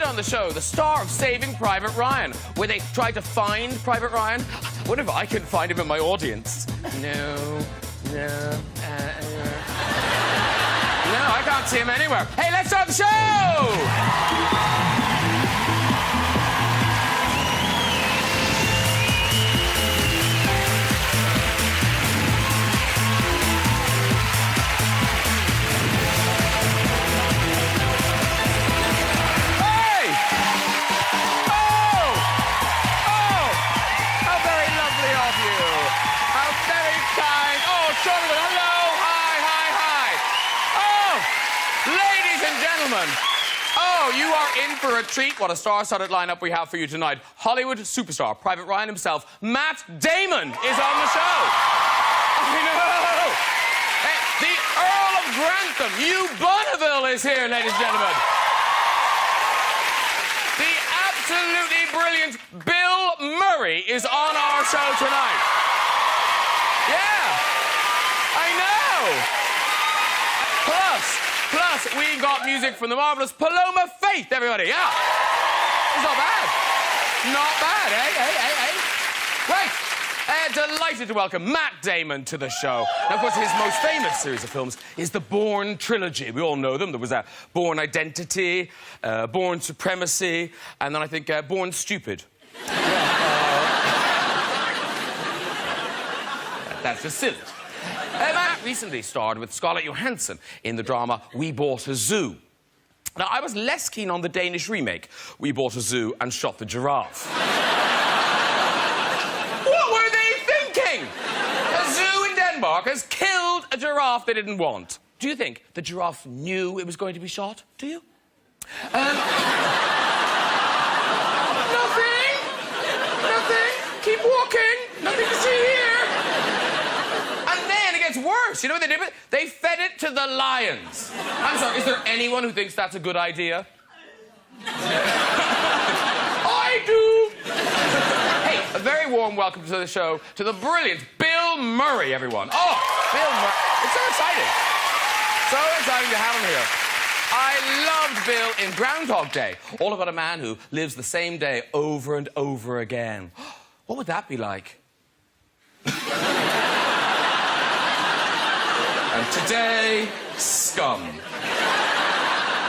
on the show, the star of Saving Private Ryan, where they try to find Private Ryan. What if I can find him in my audience? No, I can't see him anywhere. Hey, let's start the show! Oh, you are in for a treat. What a star-studded lineup we have for you tonight. Hollywood superstar, Private Ryan himself, Matt Damon, is on the show. I know. Hey, the Earl of Grantham, Hugh Bonneville, is here, ladies and gentlemen. The absolutely brilliant Bill Murray is on our show tonight. Yeah, I know. Plus, we got music from the marvellous Paloma, everybody, yeah. It's not bad. Not bad, eh? Right. Delighted to welcome Matt Damon to the show. Now, of course, his most famous series of films is the Bourne trilogy. We all know them. There was Bourne Identity, Bourne Supremacy, and then I think Bourne Stupid. That's just silly. Matt recently starred with Scarlett Johansson in the drama We Bought a Zoo. Now, I was less keen on the Danish remake, We Bought a Zoo and Shot the Giraffe. What were they thinking? A zoo in Denmark has killed a giraffe they didn't want. Do you think the giraffe knew it was going to be shot? Do you? Nothing. Keep walking. Nothing to see here. It's worse. You know what they did with it? They fed it to the lions. I'm sorry, is there anyone who thinks that's a good idea? I do. Hey, a very warm welcome to the show to the brilliant Bill Murray, everyone. Oh, Bill Murray. It's so exciting. So exciting to have him here. I loved Bill in Groundhog Day, all about a man who lives the same day over and over again. What would that be like? And today, scum.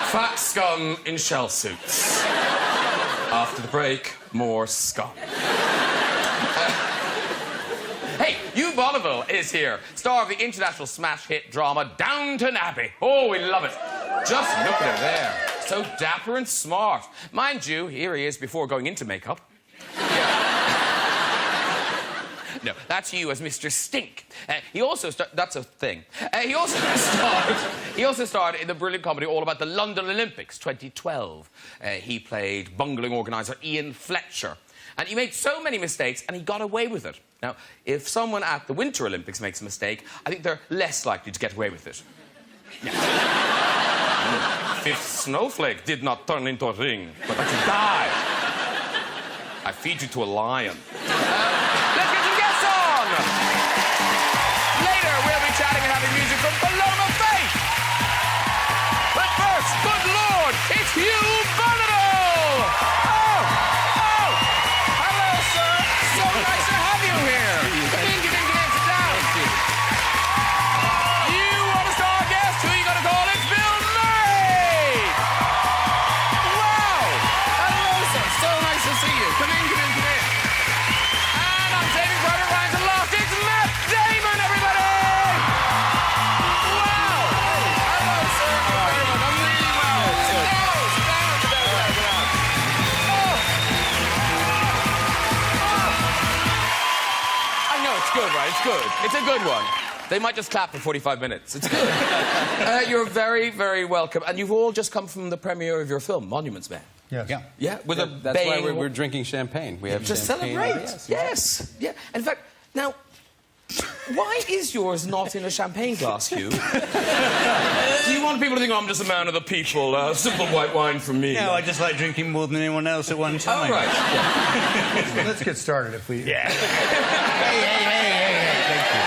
Fat scum in shell suits. After the break, more scum. Hey, Hugh Bonneville is here, star of the international smash hit drama Downton Abbey. Oh, we love it. Just look at him there. So dapper and smart. Mind you, here he is before going into makeup. No, that's you as Mr. Stink. He also that's a thing. He also starred in the brilliant comedy All About the London Olympics 2012. He played bungling organizer Ian Fletcher. And he made so many mistakes, and he got away with it. Now, if someone at the Winter Olympics makes a mistake, I think they're less likely to get away with it. Yeah. Fifth snowflake did not turn into a ring, but I can die. I feed you to a lion. Let's get some guests on! Later, we'll be chatting and having music from Paloma. But first, good Lord, it's Hugh Bonneville! Oh! Hello, sir. So nice to have you here. Come in, sit down. You want a star guest? Who are you going to call? It's Bill Murray! Wow! Hello, sir. So nice to see you. Come in. And I'm saving Private Ryan's aloft. It's Matt Damon, everybody! Wow! Hello, sir. I'm really well. Sit down. I know, it's good, right? It's good. It's a good one. They might just clap for 45 minutes. It's good. You're very, very welcome. And you've all just come from the premiere of your film, Monuments Men. Yes. Yeah. Yeah, with a That's baying... why we're drinking champagne. We have Just champagne. celebrate. Yes. Yeah. In fact, now, why is yours not in a champagne glass, Hugh? Do you want people to think, oh, I'm just a man of the people, simple white wine from me? No, I just like drinking more than anyone else at one time. Oh, right. Yeah. Let's get started if we... Yeah. Hey. Thank you.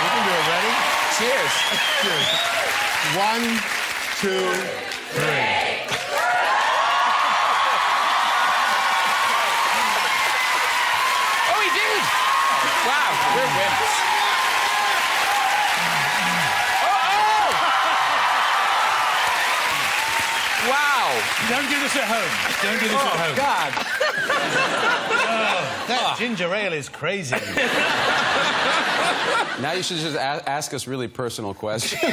We can do it. Ready? Cheers. Cheers. 1, 2, 3. Wow, we're winners. Wow. Don't do this at home. Don't do this at home. God. That ginger ale is crazy. Now you should just ask us really personal questions. And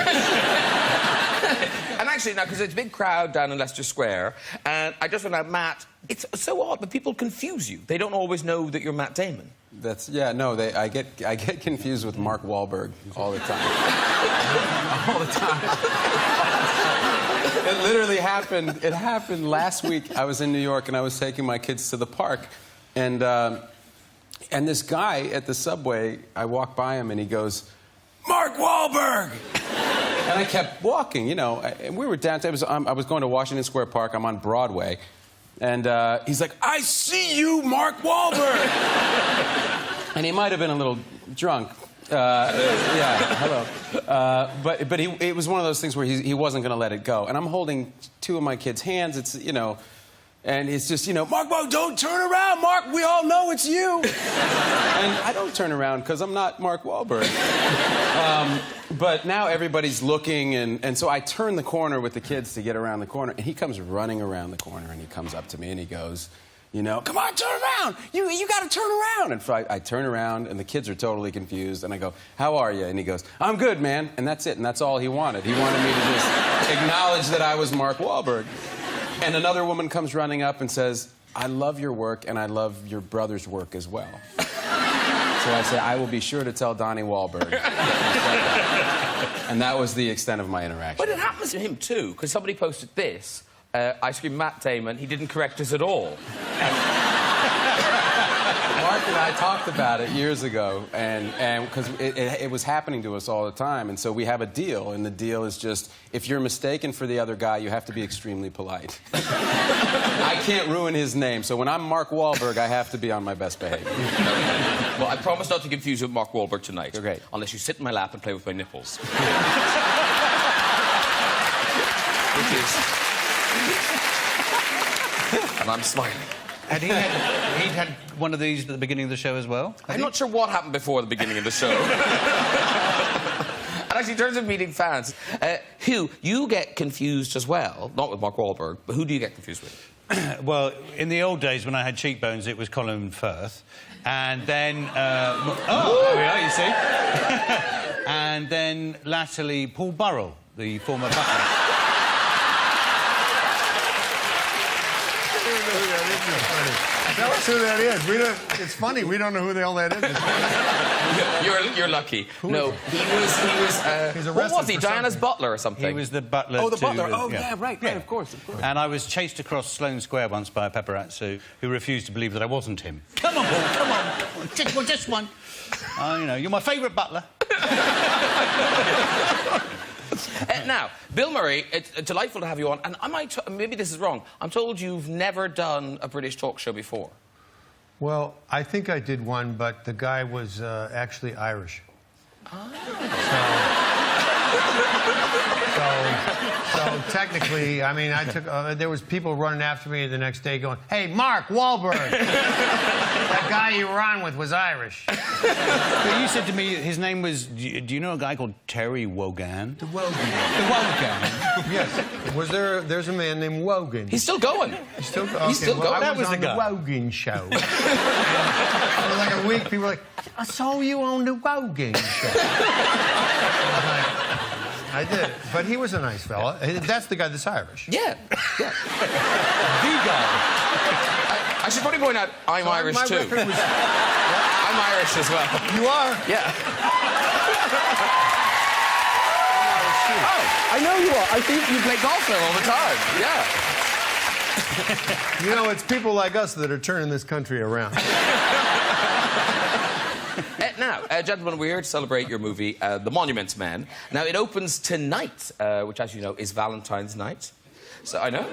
actually, now, because it's a big crowd down in Leicester Square, and I just want to know, Matt, it's so odd, but people confuse you. They don't always know that you're Matt Damon. I get confused with Mark Wahlberg all the time. All the time. It literally happened. It happened last week. I was in New York and I was taking my kids to the park, and this guy at the subway, I walked by him and he goes, "Mark Wahlberg!" And I kept walking, you know. And we were downtown. I was going to Washington Square Park. I'm on Broadway, and he's like, "I see you, Mark Wahlberg." And he might have been a little drunk. Yeah, hello. But it was one of those things where he wasn't going to let it go. And I'm holding two of my kids' hands. It's, you know, and it's just, you know, "Mark, don't turn around, Mark. We all know it's you." And I don't turn around because I'm not Mark Wahlberg. But now everybody's looking, and so I turn the corner with the kids to get around the corner, and he comes running around the corner, and he comes up to me, and he goes, you know, "Come on, turn around. You got to turn around." And so I turn around, and the kids are totally confused. And I go, "How are you?" And he goes, "I'm good, man." And that's it. And that's all he wanted. He wanted me to just acknowledge that I was Mark Wahlberg. And another woman comes running up and says, "I love your work, and I love your brother's work as well." So I say, "I will be sure to tell Donnie Wahlberg." And that was the extent of my interaction. But it happens to him, too, because somebody posted this. I screamed, "Matt Damon." He didn't correct us at all. Mark and I talked about it years ago, and because it was happening to us all the time, and so we have a deal, and the deal is just, if you're mistaken for the other guy, you have to be extremely polite. I can't ruin his name, so when I'm Mark Wahlberg, I have to be on my best behavior. Well, I promise not to confuse you with Mark Wahlberg tonight. Okay. Unless you sit in my lap and play with my nipples. Which is... And I'm smiling. And he'd had one of these at the beginning of the show as well? I'm not sure what happened before the beginning of the show. And actually, in terms of meeting fans, Hugh, you get confused as well, not with Mark Wahlberg, but who do you get confused with? Well, in the old days when I had cheekbones, it was Colin Firth. And then... oh, there we are, you see. And then, latterly, Paul Burrell, the former butler. Tell us who that is. It's funny. We don't know who the hell that is. You're lucky. No, he was. What was he? Diana's butler or something? He was the butler. Oh, the to, butler. Oh, yeah, right, of course. And I was chased across Sloane Square once by a paparazzi who refused to believe that I wasn't him. Come on, Paul, come on. Just one. Oh, you know, you're my favourite butler. Now, Bill Murray, it's delightful to have you on. And maybe this is wrong. I'm told you've never done a British talk show before. Well, I think I did one, but the guy was actually Irish. Oh. So technically, I mean, I took... there was people running after me the next day going, "Hey, Mark Wahlberg! That guy you were on with was Irish." But you said to me his name was... Do you know a guy called Terry Wogan? The Wogan. The Wogan. Yes. There's a man named Wogan. He's still going. He's still going. He's still going. That was on the Wogan show. And for like a week, people were like, "I saw you on the Wogan show." I did, but he was a nice fella. That's the guy that's Irish. Yeah. The guy. I should probably point out, I'm Irish too. Was... I'm Irish as well. You are? Yeah. Oh, I know you are. I see you play golf there all the time. Yeah. you know, it's people like us that are turning this country around. Now, gentlemen, we're here to celebrate your movie, The Monuments Men. Now, it opens tonight, which, as you know, is Valentine's night. So, I know.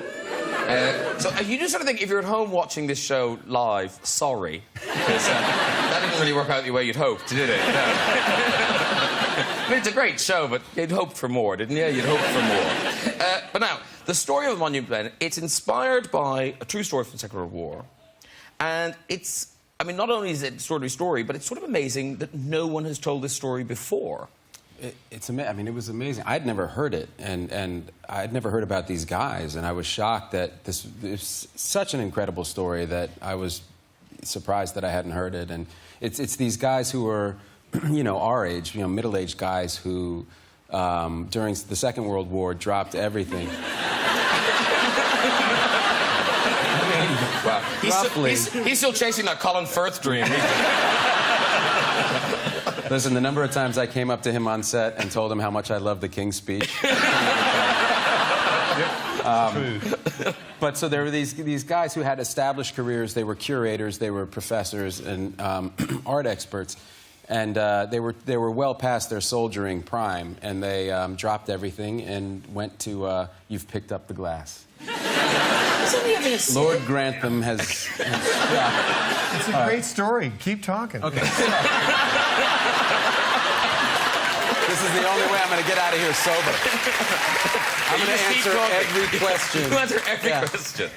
So, you do sort of think, if you're at home watching this show live, sorry. Because that didn't really work out the way you'd hoped, did it? No. I mean, it's a great show, but you'd hoped for more, didn't you? You'd hoped for more. But now, the story of The Monuments Men, it's inspired by a true story from the Second World War. And it's I mean, not only is it an extraordinary story, but it's sort of amazing that no one has told this story before. It's amazing. I mean, it was amazing. I'd never heard it, and I'd never heard about these guys, and I was shocked that this is such an incredible story that I was surprised that I hadn't heard it. And it's these guys who are, you know, our age, you know, middle-aged guys who, during the Second World War, dropped everything. Well, he's still chasing that Colin Firth dream. Listen, the number of times I came up to him on set and told him how much I loved the King's Speech. But so there were these guys who had established careers. They were curators, they were professors, and art experts. And they were well past their soldiering prime, and they dropped everything and went to You've Picked Up the Glass. Lord Grantham has yeah. It's a great story. Keep talking. Okay. This is the only way I'm going to get out of here sober. I'm going to answer every question. You answer every question.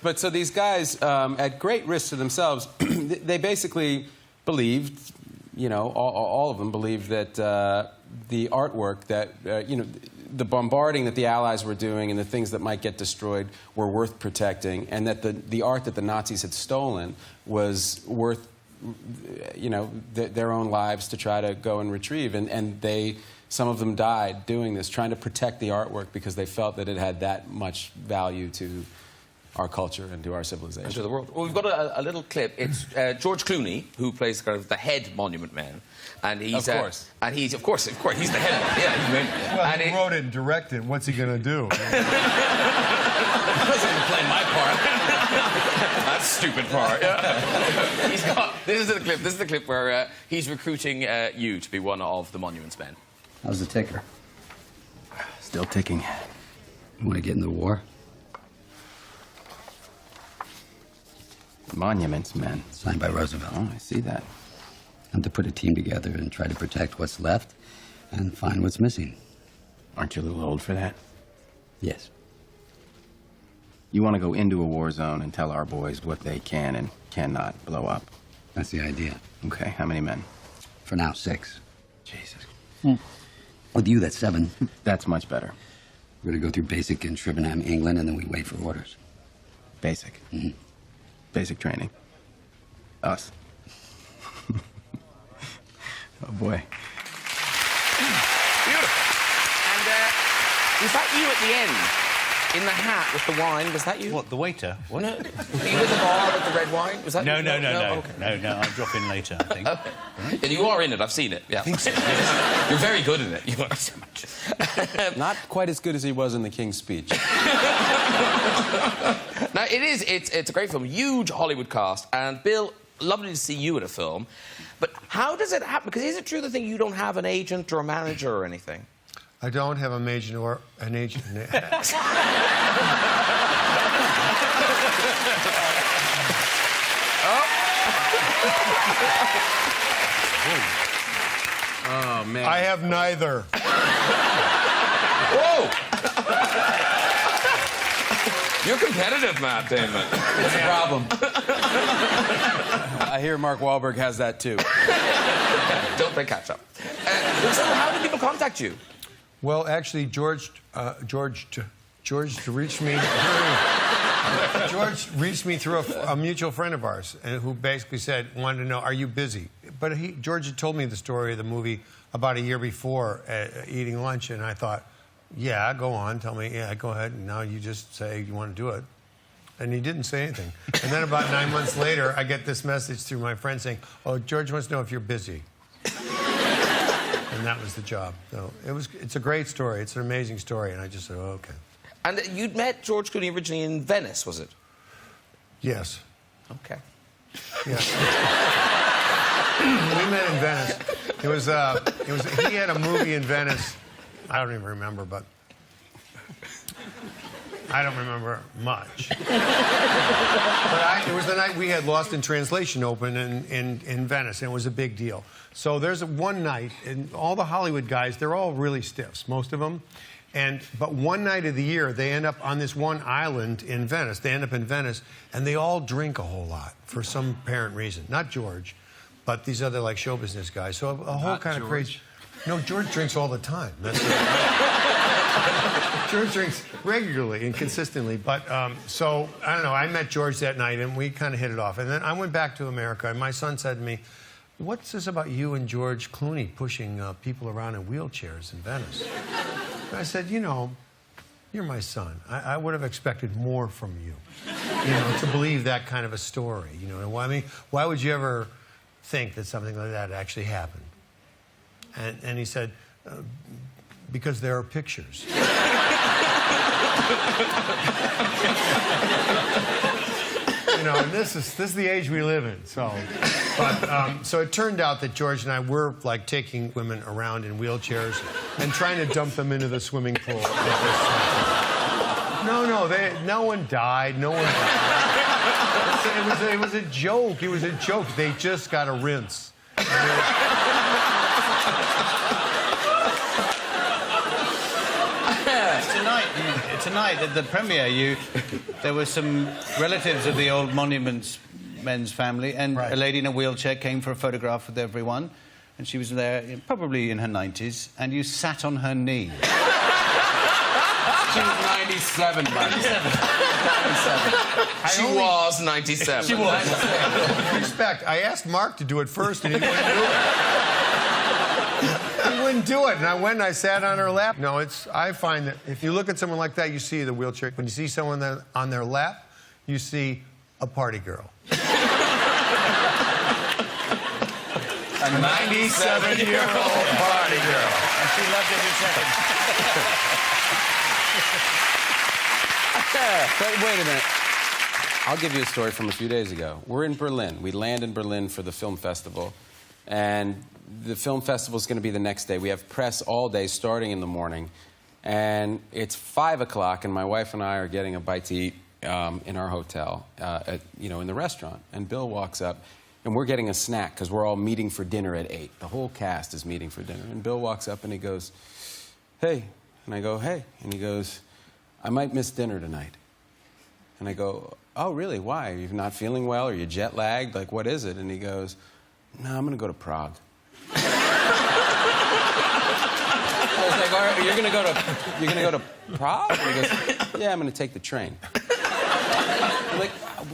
But so these guys, at great risk to themselves, they basically believed, you know, all of them believed that the artwork that, you know, the bombarding that the Allies were doing and the things that might get destroyed were worth protecting, and that the art that the Nazis had stolen was worth, you know, their own lives to try to go and retrieve. And some of them died doing this, trying to protect the artwork because they felt that it had that much value to our culture and to our civilization. And to the world. Well, we've got a little clip. It's George Clooney, who plays kind of the head monument man. And he's, of course. And he's, of course, he's the head. Yeah, he's the main. Well, and he wrote it and directed. What's he going to do? I wasn't going to play my part. That stupid part. Yeah. He's got. This is the clip. This is the clip where he's recruiting you to be one of the monuments men. How's the ticker? Still ticking. You want to get in the war? Monuments men. Signed by Roosevelt. Oh, I see that. And to put a team together and try to protect what's left and find what's missing. Aren't you a little old for that? Yes. You want to go into a war zone and tell our boys what they can and cannot blow up. That's the idea. Okay, how many men? For now, 6. Jesus. With you, that's 7. That's much better. We're going to go through basic in Shrivenham, England, and then we wait for orders. Basic. Mm-hmm. Basic training. Us. Oh, boy. Beautiful. And was that you at the end? In the hat with the wine? Was that you? What, the waiter? What? No. Were you with the bar with the red wine? Was that No, you? no. Okay. No, I'll drop in later, I think. Okay. And you are in it, I've seen it. Yeah. I think so. You're very good in it. You are so much. Not quite as good as he was in the King's Speech. Now, it's a great film, huge Hollywood cast, and Bill, lovely to see you in a film. But how does it happen? Because is it true the thing you don't have an agent or a manager or anything? I don't have a agent or an agent. Oh, man. I have neither. Whoa! You're competitive, Matt Damon. It's a problem. I hear Mark Wahlberg has that, too. Don't play catch-up. So how do people contact you? Well, actually, George reached me. George reached me through a mutual friend of ours, who basically wanted to know, "Are you busy?" But George had told me the story of the movie about a year before, eating lunch, and I thought, "Yeah, go on, tell me. Yeah, go ahead. And now you just say you want to do it." And he didn't say anything. And then about 9 months later, I get this message through my friend saying, "Oh, George wants to know if you're busy." And that was the job. So it's a great story. It's an amazing story. And I just said, "Oh, okay." And you'd met George Clooney originally in Venice, was it? Yes. Okay. Yes. We met in Venice. He had a movie in Venice. I don't even remember, but I don't remember much. But it was the night we had Lost in Translation open in Venice, and it was a big deal. So there's one night, and all the Hollywood guys, they're all really stiffs, most of them. But one night of the year, they end up on this one island in Venice. They end up in Venice, and they all drink a whole lot for some apparent reason. Not George, but these other, like, show business guys. So a whole kind of crazy... No, George drinks all the time. That's George drinks regularly and consistently. But, so, I don't know, I met George that night, and we kind of hit it off. And then I went back to America, and my son said to me, "What's this about you and George Clooney pushing people around in wheelchairs in Venice?" And I said, "You know, you're my son. I would have expected more from you, you know, to believe that kind of a story. You know, I mean, why would you ever think that something like that actually happened?" And he said, "Because there are pictures." You know, and this is the age we live in. So, so it turned out that George and I were, like, taking women around in wheelchairs and trying to dump them into the swimming pool. No, no one died. No one died. It was a joke. It was a joke. They just got a rinse. Tonight at the premiere, there were some relatives of the old Monuments Men's family, and a lady in a wheelchair came for a photograph with everyone, and she was there, probably in her 90s, and you sat on her knee. She was 97, buddy. 97. She was 97. She was. Respect. I asked Mark to do it first, and he wouldn't do it. He wouldn't do it, and I went and I sat on her lap. No, I find that if you look at someone like that, you see the wheelchair. When you see someone on their lap, you see a party girl. A 97-year-old party girl. And she loved every second. But wait a minute. I'll give you a story from a few days ago. We're in Berlin. We land in Berlin for the film festival. And the film festival is going to be the next day. We have press all day, starting in the morning. And it's 5 o'clock, and my wife and I are getting a bite to eat in our hotel, in the restaurant. And Bill walks up, and we're getting a snack because we're all meeting for dinner at 8. The whole cast is meeting for dinner. And Bill walks up, and he goes, "Hey." And I go, "Hey." And he goes, "I might miss dinner tonight." And I go, "Oh, really? Why? Are you not feeling well? Are you jet lagged? Like, what is it?" And he goes, "No, I'm going to go to Prague." I was like, "All right, you're going to go to Prague?" And he goes, "Yeah, I'm going to take the train." I'm like,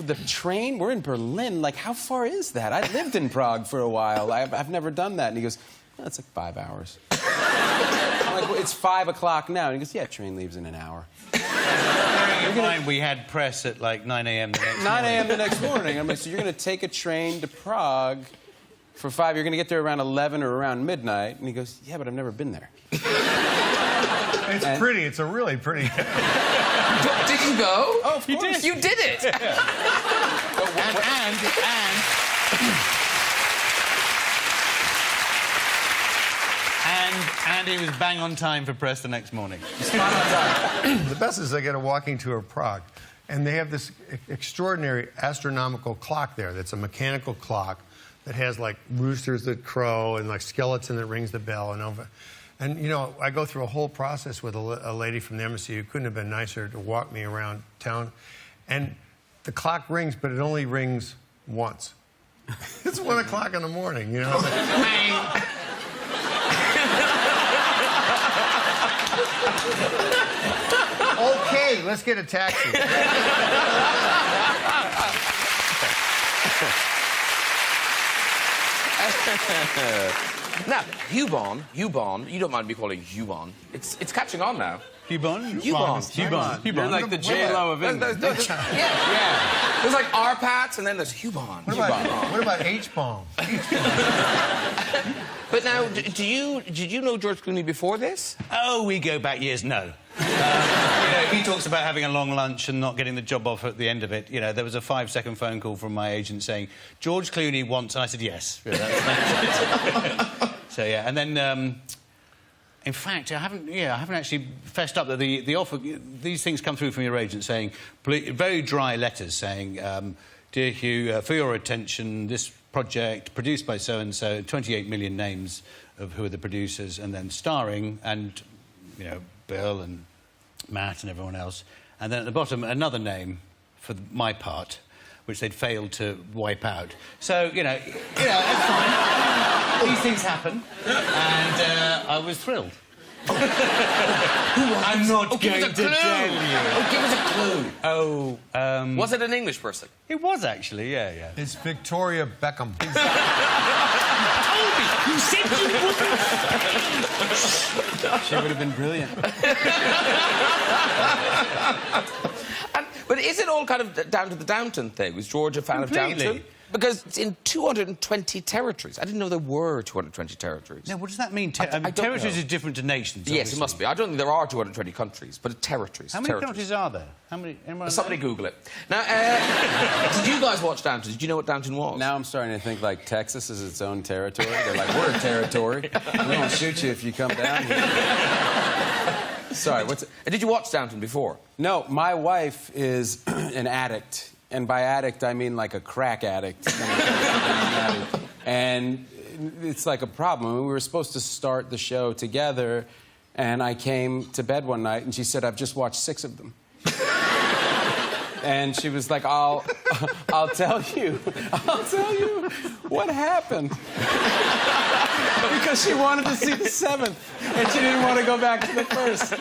"The train? We're in Berlin. Like, how far is that? I lived in Prague for a while. I've never done that." And he goes, "Oh, it's like 5 hours." I'm like, "Well, it's 5 o'clock now." And he goes, "Yeah, train leaves in an hour." Bearing in mind, we had press at like 9 a.m. the next morning. 9 a.m. the next morning. I'm like, "So you're going to take a train to Prague for 5? You're going to get there around 11 or around midnight?" And he goes, "Yeah, but I've never been there." It's pretty. It's a really pretty... Did you go? Oh, of course. You did it. And he was bang on time for press the next morning. The best is I get a walking tour of Prague, and they have this extraordinary astronomical clock there that's a mechanical clock that has, like, roosters that crow and, like, skeleton that rings the bell and over. And, you know, I go through a whole process with a lady from the embassy who couldn't have been nicer to walk me around town. And the clock rings, but it only rings once. It's 1 o'clock in the morning, you know? Okay, let's get a taxi. Now, Hugh Bond, you don't mind me calling Hugh Bond. It's catching on now. Hugh Bond? Hugh Bond. You're like the J-Lo of England. Yeah. There's like R-Pats, and then there's Hugh Bond. What about H-bomb? But now, did you know George Clooney before this? Oh, we go back years, no. He talks about having a long lunch and not getting the job off at the end of it. You know, there was a 5-second phone call from my agent saying, "George Clooney wants..." I said, "Yes." So, yeah, and then... in fact, I haven't actually fessed up that the offer... These things come through from your agent saying... Very dry letters saying, "Dear Hugh, for your attention, this project, produced by so-and-so, 28 million names of who are the producers, and then starring, and, you know, Bill and Matt and everyone else. And then at the bottom, another name for my part, which they'd failed to wipe out. So, you know, that's fine. These things happen. And I was thrilled. I'm not going to tell you. Oh, give us a clue. Oh, Was it an English person? it was actually, yeah. It's Victoria Beckham. You said you wouldn't. She would have been brilliant. But is it all kind of down to the Downton thing? Was George a fan of Completely. Downton? Because it's in 220 territories. I didn't know there were 220 territories. Now, what does that mean? I don't Territories know. are different to nations. Yes, obviously. it must be. I don't think there are 220 countries, but territories. How many countries are there? How many? Anyone Somebody know? Google it. Now, did you guys watch Downton? Did you know what Downton was? Now I'm starting to think like Texas is its own territory. They're like, we're a territory. We won't shoot you if you come down here. Sorry, what's it? Did you watch Downton before? No, my wife is an addict. And by addict, I mean like a crack addict. And it's like a problem. We were supposed to start the show together, and I came to bed one night, and she said, I've just watched 6 of them. And she was like, I'll tell you what happened. Because she wanted to see the 7th, and she didn't want to go back to the 1st.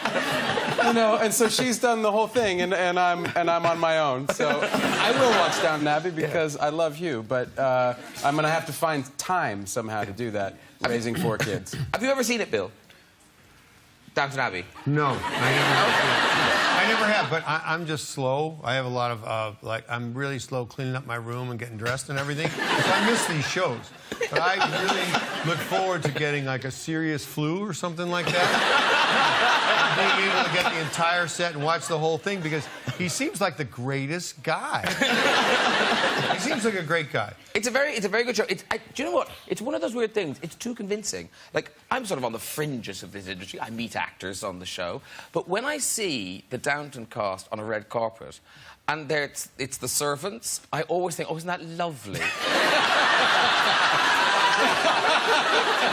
You know, and so she's done the whole thing, and I'm on my own. So I will watch Downton Abbey because I love Hugh, but I'm going to have to find time somehow to do that, raising 4 kids. Have you ever seen it, Bill? Downton Abbey? No, I never have, but I'm just slow. I have a lot of, I'm really slow cleaning up my room and getting dressed and everything. So I miss these shows. But I really look forward to getting like a serious flu or something like that. Being able to get the entire set and watch the whole thing because he seems like the greatest guy. He seems like a great guy. It's a very good show. Do you know what? It's one of those weird things. It's too convincing. Like, I'm sort of on the fringes of this industry. I meet actors on the show. But when I see the Downton cast on a red carpet, and it's the servants, I always think, oh, isn't that lovely?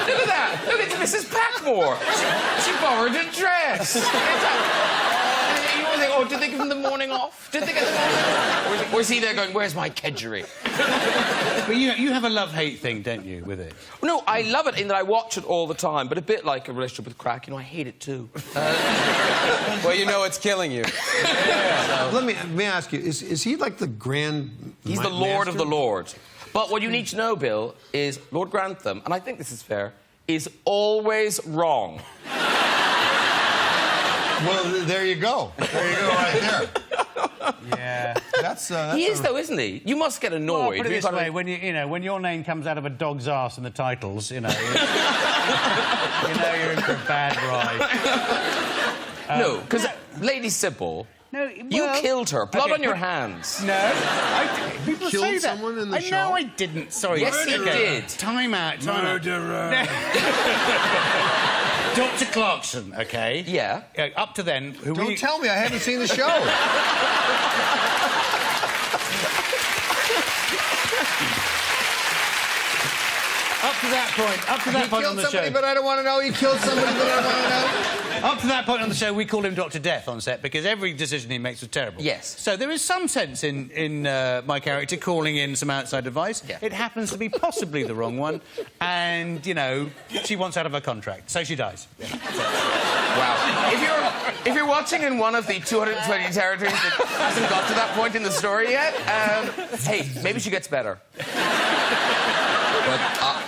Look at that! Look, it's Mrs. Packmore! She borrowed a dress! You always think, oh, did they give him the morning off? Did they get the morning off? Or is he there going, where's my kedgeree? But you have a love-hate thing, don't you, with it? No, I love it in that I watch it all the time, but a bit like a relationship with crack, you know, I hate it too. Well, you know it's killing you. So. Let me ask you, is he like the grand He's the Lord of the Lord. But what you need to know, Bill, is Lord Grantham, and I think this is fair, is always wrong. Well, there you go. There you go right there. Yeah. That's he is, though, isn't he? You must get annoyed. Well, put it this way, when when your name comes out of a dog's ass in the titles, you know you're in for a bad ride. No, because Lady Sybil, No, you killed her. Blood on your hands. No, people Killed say that. someone in the show? No, I didn't. Sorry. Yes, he did. Time out. Murderer. Dr. Clarkson, okay? Yeah. Up to then... Don't tell me, I haven't seen the show. Up to that point on the show... He killed somebody, but I don't want to know. He killed somebody, but I don't want to know. Up to that point on the show, we call him Dr. Death on set because every decision he makes was terrible. Yes. So there is some sense in my character calling in some outside advice. Yeah. It happens to be possibly the wrong one, and, you know, she wants out of her contract, so she dies. Yeah. Wow. If you're watching in one of the 220 territories that hasn't got to that point in the story yet, hey, maybe she gets better. But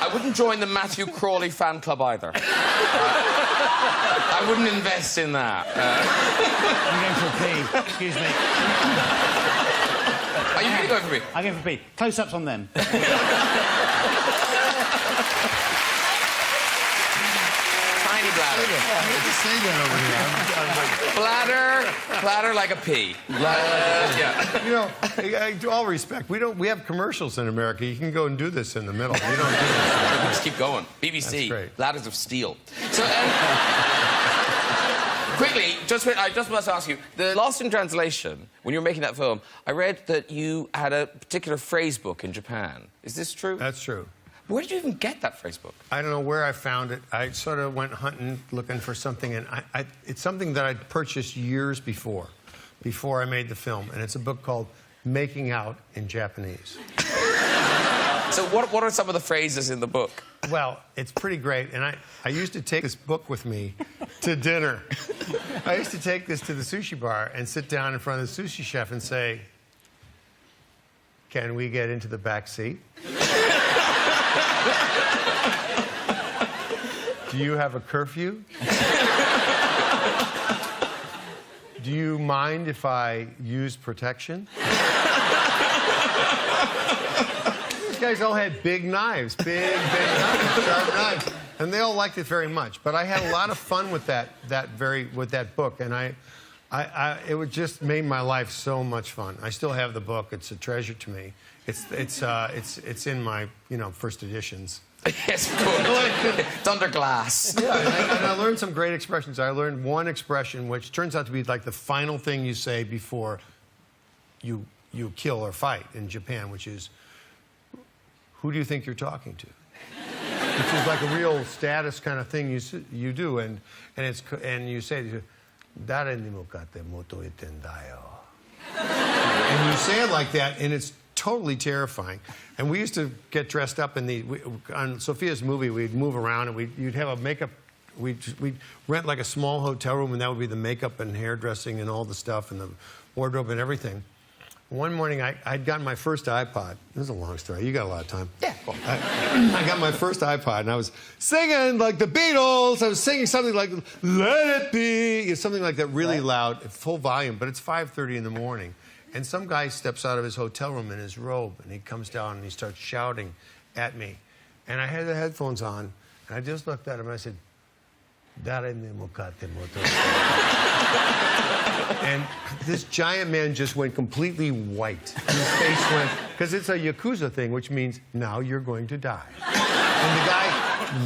I wouldn't join the Matthew Crawley fan club either. I wouldn't invest in that. I'm going for a pee. Excuse me. Are you really going for me? I'm going for a pee. Close-ups on them. Tiny bladder. I hate to say that over here. Bladder like a pea. Yeah. You know, all respect, we have commercials in America. You can go and do this in the middle. We don't do this. Just keep going. BBC. That's great. Bladders of steel. So, quickly, I just must ask you, the Lost in Translation, when you were making that film, I read that you had a particular phrase book in Japan. Is this true? That's true. Where did you even get that phrase book? I don't know where I found it. I sort of went hunting, looking for something, and it's something that I'd purchased years before I made the film, and it's a book called Making Out in Japanese. So what are some of the phrases in the book? Well, it's pretty great, and I used to take this book with me to dinner. I used to take this to the sushi bar and sit down in front of the sushi chef and say, "Can we get into the back seat? Do you have a curfew? Do you mind if I use protection?" These guys all had big knives, big knives, sharp knives, and they all liked it very much. But I had a lot of fun with that book, and it just made my life so much fun. I still have the book; it's a treasure to me. It's in my first editions. Yes, of course. It's under glass. Yeah, and I learned some great expressions. I learned one expression which turns out to be like the final thing you say before you kill or fight in Japan, which is, "Who do you think you're talking to?" Which is like a real status kind of thing you do, and you say, "Dare ni mukate moto itendayo." And you say it like that, and it's totally terrifying. And we used to get dressed up on Sophia's movie. We'd move around, and you'd have a makeup. We'd rent like a small hotel room, and that would be the makeup and hairdressing and all the stuff and the wardrobe and everything. One morning, I'd gotten my first iPod. This is a long story. You got a lot of time. Yeah, go on. I got my first iPod, and I was singing like the Beatles. I was singing something like "Let It Be," something like that, really loud, at full volume. But it's 5:30 in the morning. And some guy steps out of his hotel room in his robe, and he comes down and he starts shouting at me. And I had the headphones on, and I just looked at him and I said, "Dare ni mukate moto." And this giant man just went completely white. His face went, because it's a Yakuza thing, which means now you're going to die. And the guy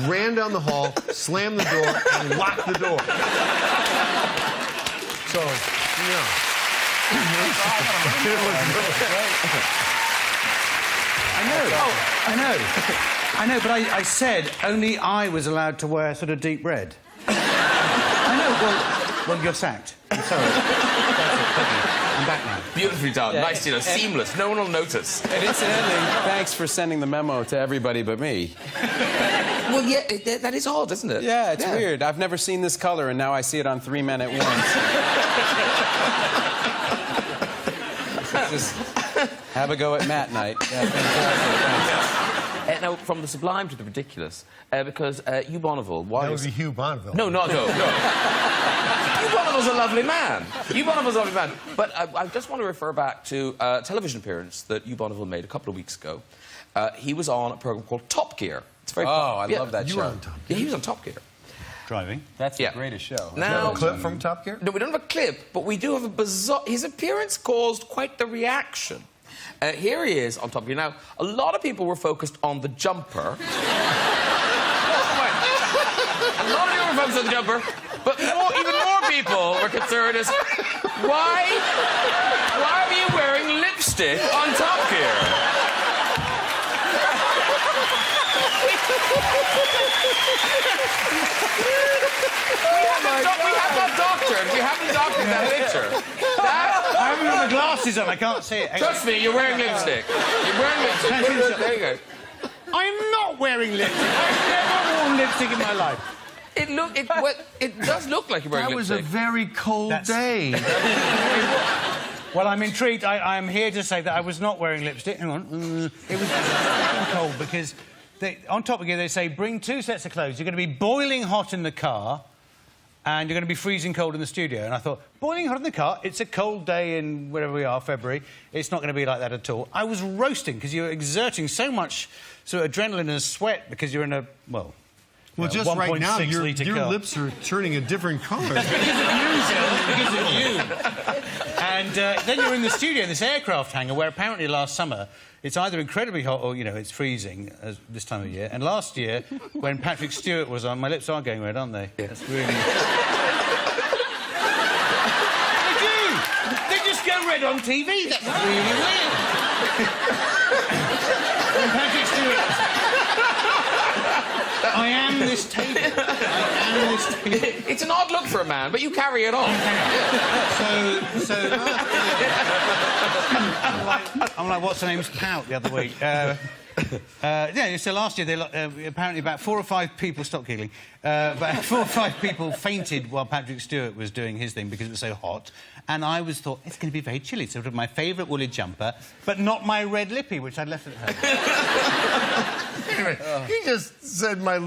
ran down the hall, slammed the door, and locked the door. So, I know, but I said only I was allowed to wear sort of deep red. I know, well, you're sacked. I'm sorry. That's it, thank you. I'm back now. Beautifully done. Yeah, nice, seamless. No one will notice. And incidentally, thanks for sending the memo to everybody but me. Well, yeah, that is odd, isn't it? Yeah, it's weird. I've never seen this color, and now I see it on 3 Men at Once. Just have a go at Matt night. Yeah, fantastic. Now, from the sublime to the ridiculous, because Hugh Bonneville... That would be Hugh Bonneville. No. Hugh Bonneville's a lovely man. Hugh Bonneville's a lovely man. But I just want to refer back to a television appearance that Hugh Bonneville made a couple of weeks ago. He was on a program called Top Gear. It's very I love that show. You were on Top Gear. Yeah, he was on Top Gear. Driving. That's the greatest show. Now, a clip from Top Gear? No, we don't have a clip, but we do have a bizarre... His appearance caused quite the reaction. Here he is on Top Gear. Now, a lot of people were focused on the jumper. A lot of people were focused on the jumper, but even more people were concerned as why are you wearing lipstick on Top Gear? We haven't doctored that picture. I haven't got my glasses on. I can't see it. Trust me, you're wearing lipstick. You're wearing lipstick. There you go. I'm not wearing lipstick. I've never worn lipstick in my life. It does look like you're wearing That was lipstick. a very cold day. Well, I'm intrigued. I am here to say that I was not wearing lipstick. Hang on. It was cold because on Top Gear they say bring 2 sets of clothes. You're going to be boiling hot in the car and you're going to be freezing cold in the studio. And I thought, boiling hot in the car? It's a cold day in wherever we are, February. It's not going to be like that at all. I was roasting because you're exerting so much sort of adrenaline and sweat because you're in a, well, just right now, your lips are turning a different color. Because of you. And then you're in the studio in this aircraft hangar where apparently last summer it's either incredibly hot or, it's freezing this time of year. And last year, when Patrick Stewart was on, my lips are going red, aren't they? Yeah. That's really... They do! They just go red on TV. That's really weird. When Patrick Stewart... am this table. I am this table. It's an odd look for a man, but you carry it on. I'm like, what's her name's Pout the other week. So last year, apparently about 4 or 5 people... Stop giggling. About 4 or 5 people fainted while Patrick Stewart was doing his thing because it was so hot. And I thought, it's going to be very chilly. So I took my favourite woolly jumper, but not my red lippy, which I'd left at home. Anyway, he just said my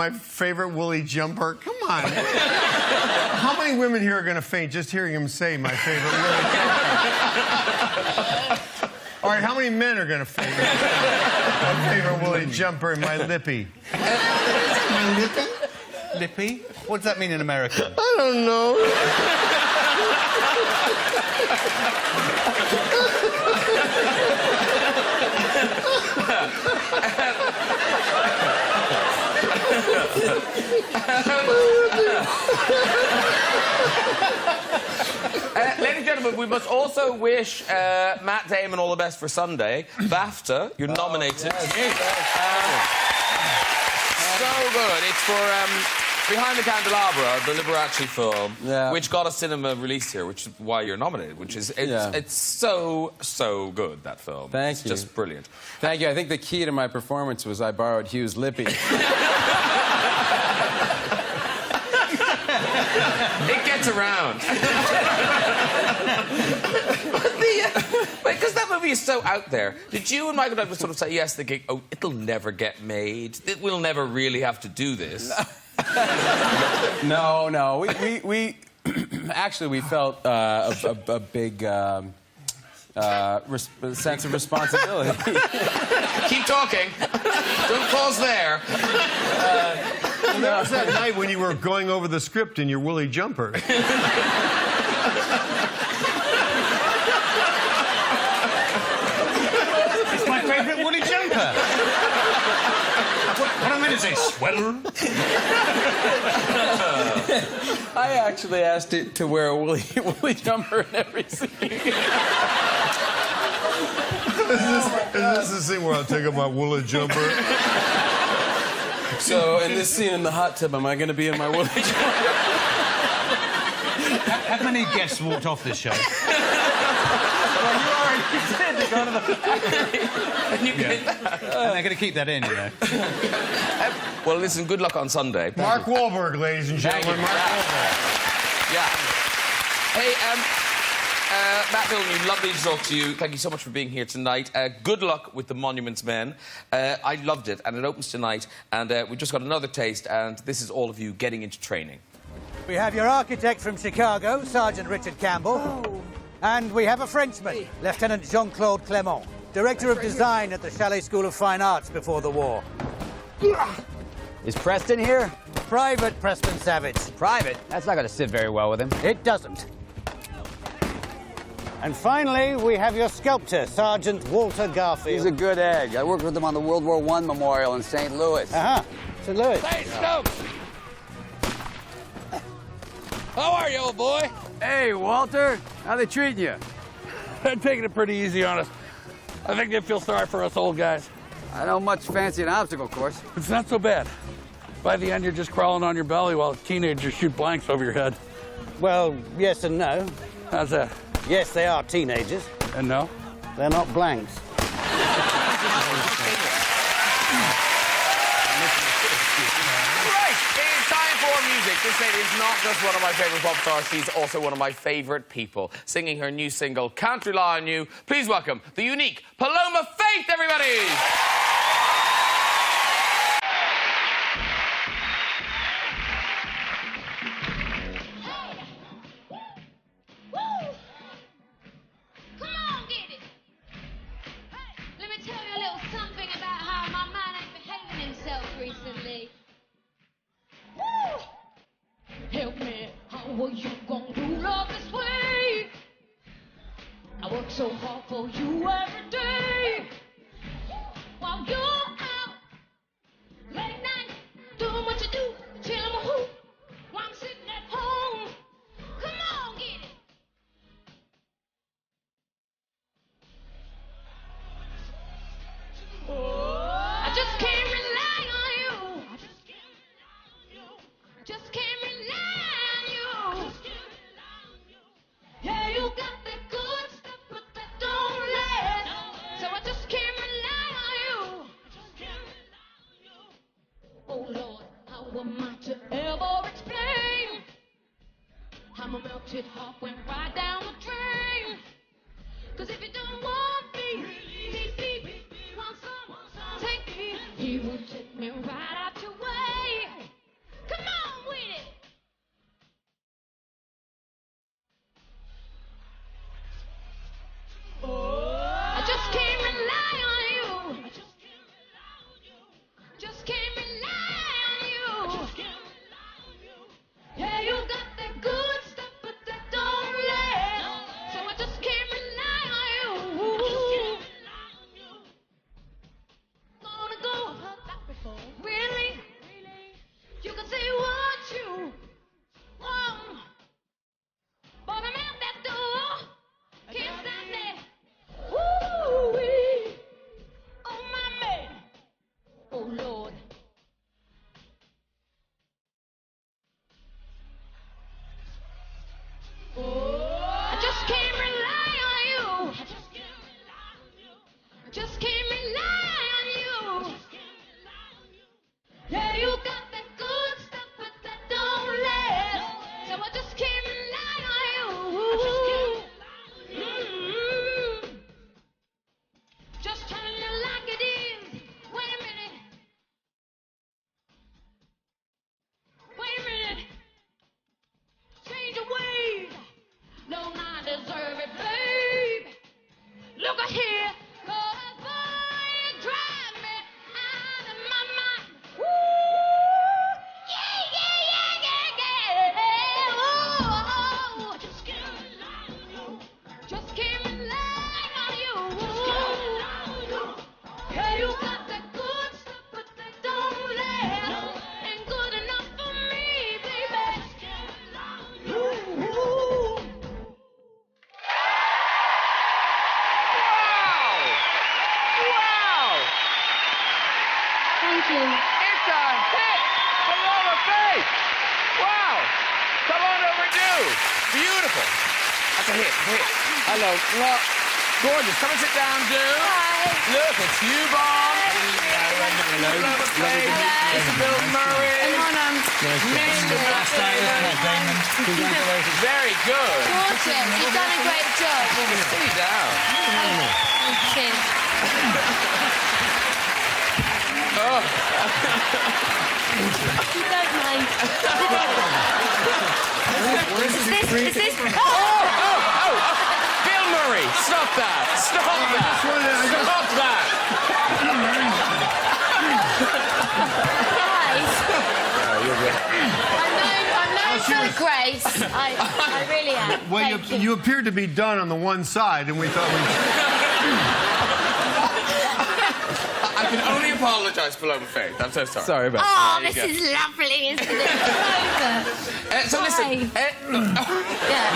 favourite woolly jumper. Come on. How many women here are going to faint just hearing him say my favorite woolly jumper? All right, how many men are going to faint? My favorite woolly jumper and my lippy. My lippy? Lippy? What does that mean in American? I don't know. Ladies and gentlemen, we must also wish Matt Damon all the best for Sunday. BAFTA, you're nominated. So good. It's for Behind the Candelabra, the Liberace film, which got a cinema release here, which is why you're nominated. It's so good, that film. Thank you. It's just brilliant. Thank you. I think the key to my performance was I borrowed Hugh's lippy. It gets around. Because that movie is so out there. Did you and Michael Douglas sort of say yes, thinking, oh, it'll never get made. We'll never really have to do this. No. We actually we felt a big sense of responsibility. Keep talking. Don't pause there. That was that night when you were going over the script in your woolly jumper. It's my favourite woolly jumper. What am I meant to say, sweater? I actually asked it to wear a woolly jumper in every scene. Is this the scene where I'll take off my woolly jumper? So, in this scene in the hot tub, am I going to be in my woolly jumper? Have many guests walked off this show? Well, you already did to go to the factory. And they're going to keep that in, you know. Well, listen, good luck on Sunday. Mark Wahlberg, ladies and gentlemen. Mark Wahlberg. Yeah. Hey, Matt Dillon, lovely to talk to you. Thank you so much for being here tonight. Good luck with the Monuments Men. I loved it, and it opens tonight. And we just got another taste, and this is all of you getting into training. We have your architect from Chicago, Sergeant Richard Campbell. Oh. And we have a Frenchman, Lieutenant Jean-Claude Clément, Director of Design at the Chalet School of Fine Arts before the war. Is Preston here? Private Preston Savage. Private? That's not going to sit very well with him. It doesn't. And finally, we have your sculptor, Sergeant Walter Garfield. He's a good egg. I worked with him on the World War I Memorial in St. Louis. St. Louis. Hey, Stokes! How are you, old boy? Hey, Walter. How they treating you? They're taking it pretty easy on us. I think they feel sorry for us old guys. I don't much fancy an obstacle course. It's not so bad. By the end, you're just crawling on your belly while teenagers shoot blanks over your head. Well, yes and no. How's that? Yes, they are teenagers. And no? They're not blanks. Music. This lady is not just one of my favourite pop stars, she's also one of my favourite people. Singing her new single, Can't Rely on You, please welcome the unique Paloma Faith, everybody! Help me, how are you gonna do love this way? I work so hard for you every day. While you're out late night doing what you do, chilling with who? While I'm sitting at home. Come on, get it. I just can't rely on you. I just can't could hop and ride down the train. 'Cause if you don't want me, want someone take me, he would take me right out your way. Come on with it. I just can't rely on you. Just can't rely on you. Yeah, you got that good stuff, but that don't last. So I just can't rely on you. Gonna go, I've heard that before. Really? You can say what you want, but I'm out that door. Can't stand there. Woo-wee. Oh, my man. Oh, Lord. I just can't rely on you. Just can't rely on you. Yeah, you got that good stuff, but that don't last. So I just can't rely on you. Just tell you like it is. Wait a minute. Wait a minute. Change your ways. Don't I deserve it, babe? Look at here. 'Cause boy, you drive me out of my mind. Woo! Yeah, yeah, yeah, yeah, yeah. Oh, just can't rely on you. Just can't rely on you. Yeah, you got that good stuff, but that don't last. Ain't good enough for me, baby. Ooh. Wow! Thank you. It's a hit! Paloma Faith! Wow! Come on overdue! Beautiful! That's a hit, Hello. Well, gorgeous. Come and sit down, dude. Hi. Look, it's Hugh Paloma Faith. It's Bill Murray. Damon. Congratulations. Very good. Gorgeous. You've done a great job. Sit down. Thank you. Oh. You don't mind. Is this? Bill Murray, stop that! Stop that! Stop that! Guys, I'm known for grace. I really am. Well, Thank you. you appeared to be done on the one side, and we thought we... I can only apologise, Paloma Faith. I'm so sorry. Sorry about Oh, that. this is lovely, isn't it? It's over. So listen. Yeah.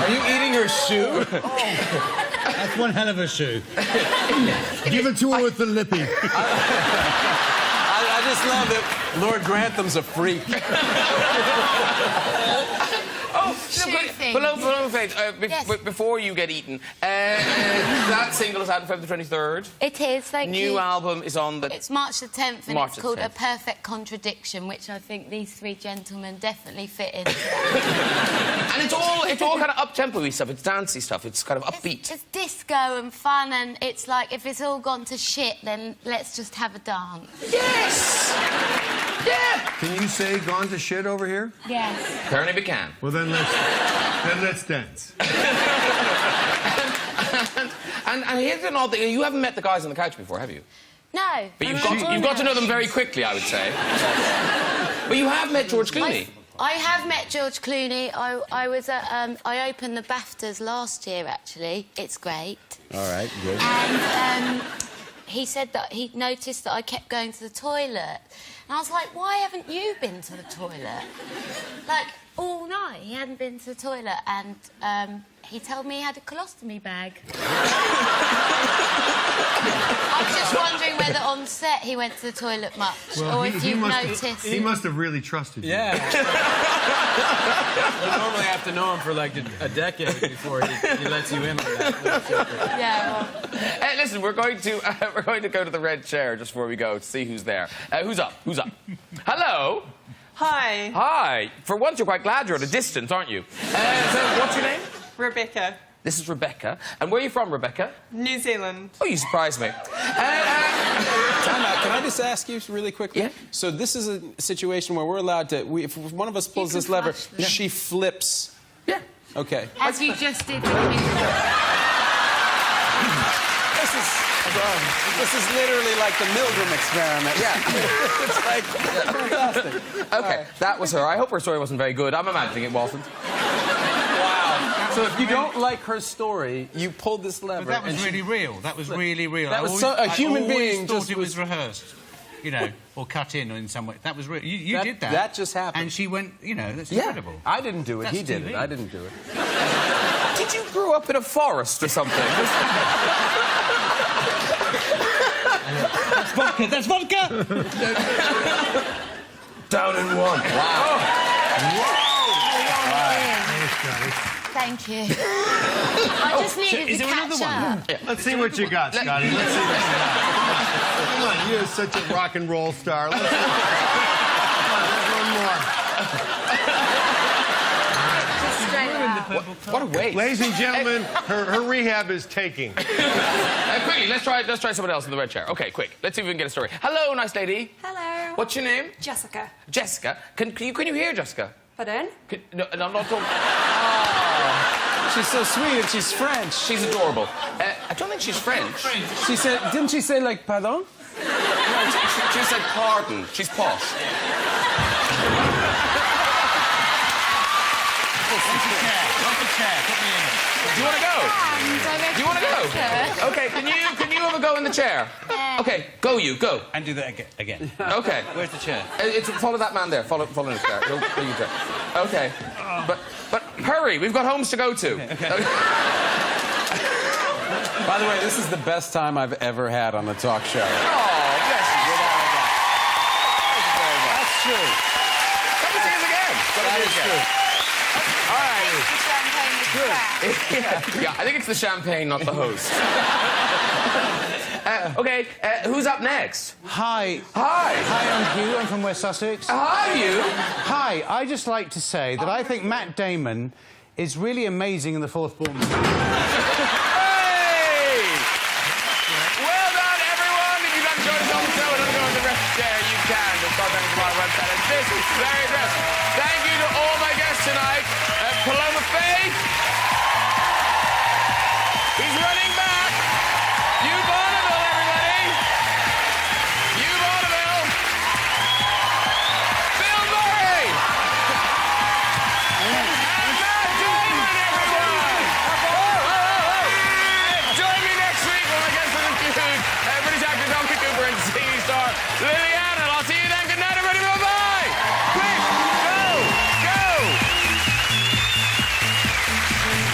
Are you eating her shoe? That's one hell of a shoe. Give it to her with the lippy. I just love that Lord Grantham's a freak. Paloma Faith, Yes. before you get eaten, that single is out on February the 23rd. It is, thank you. New album is on the... It's March the 10th, and March it's the called 10th. A Perfect Contradiction, which I think these three gentlemen definitely fit into. And it's all kind of up-tempo-y stuff. It's dancey stuff. It's kind of upbeat. It's disco and fun, and it's like, if it's all gone to shit, then let's just have a dance. Yes! Yeah! Can you say "gone to shit" over here? Yes. Apparently we can. Well, then let's dance. And here's an odd thing. You haven't met the guys on the couch before, have you? No. But you've got to know them very quickly, I would say. But you have met George Clooney. I have met George Clooney. I was at, I opened the BAFTAs last year, actually. It's great. All right, good. And he said that he noticed that I kept going to the toilet. And I was like, why haven't you been to the toilet? Like, all night he hadn't been to the toilet. And he told me he had a colostomy bag. I was just wondering whether on set he went to the toilet much, or if you've noticed. He must have really trusted you. Yeah. You normally have to know him for like a decade before he lets you in on that. Yeah, well. Listen, we're going to go to the red chair just before we go to see who's there. Who's up? Who's up? Hello. Hi. Hi. For once, you're quite glad you're at a distance, aren't you? So, what's your name? Rebecca. This is Rebecca. And where are you from, Rebecca? New Zealand. Oh, you surprised me. Time out. Can I just ask you really quickly? Yeah. So this is a situation where we're allowed to... if one of us pulls this lever, she flips. Yeah. Okay. As you just did with me. This is literally like the Milgram experiment. Yeah. It's like fantastic. Okay, that was her. I hope her story wasn't very good. I'm imagining it wasn't. Wow. So if you don't like her story, you pulled this lever. But that was really real. That was really real. That was a human being. I thought it was rehearsed, you know, or cut in or in some way. That was real. You did that. That just happened. And she went, you know, that's incredible. I didn't do it. That's He did TV. it. I didn't do it. Did you grow up in a forest or something? That's vodka. That's vodka. Down in one. Wow. Thank you. I just needed to catch up. Yeah. Let's see what you got, Scotty. Let's see what you got. Come on, you're such a rock and roll star. Let's see. One more. What a waste. Ladies and gentlemen, her rehab is taking. Quickly, let's try someone else in the red chair. Okay, quick. Let's see if we can get a story. Hello, nice lady. Hello. What's your name? Jessica. Jessica. Can you hear Jessica? Pardon? No, I'm not talking. She's so sweet and she's French. She's adorable. I don't think she's French. She said, didn't she say like pardon? No, she said pardon. She's posh. Do you want to go? Do you want to go? Okay, can you have a go in the chair? Okay, go. And do that again. Okay. Where's the chair? Follow that man there. Follow his chair. Go you go. Okay. But hurry, we've got homes to go to. Okay. By the way, this is the best time I've ever had on the talk show. Oh, bless you. That's true. Come and see us again. That is true. All right. The champagne is crap. Yeah, I think it's the champagne, not the host. Okay, who's up next? Hi. Hi. Hi, I'm Hugh. I'm from West Sussex. Hi, you. Hi. I just like to say that I think Matt Damon is really amazing in the fourth Bournemouth. Hey! Well done, everyone. If you've enjoyed this on the show and want to go on the rest there, you can. Just log on to my website. And this is very best. Thank you to all my guests tonight. Paloma Faith. He's running back. Hugh Bonneville, everybody. Hugh Bonneville. Bill Murray. And Matt Damon, everyone. Join me next week when my guests include British actor Donkey Cooper and singing star Lillian. And I'll see you then. Good night, everybody. Bye-bye. Quick, go.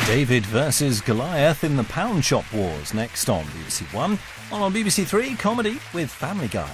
David versus Goliath in the Pound Shop Wars, next on BBC One. On BBC Three, comedy with Family Guy.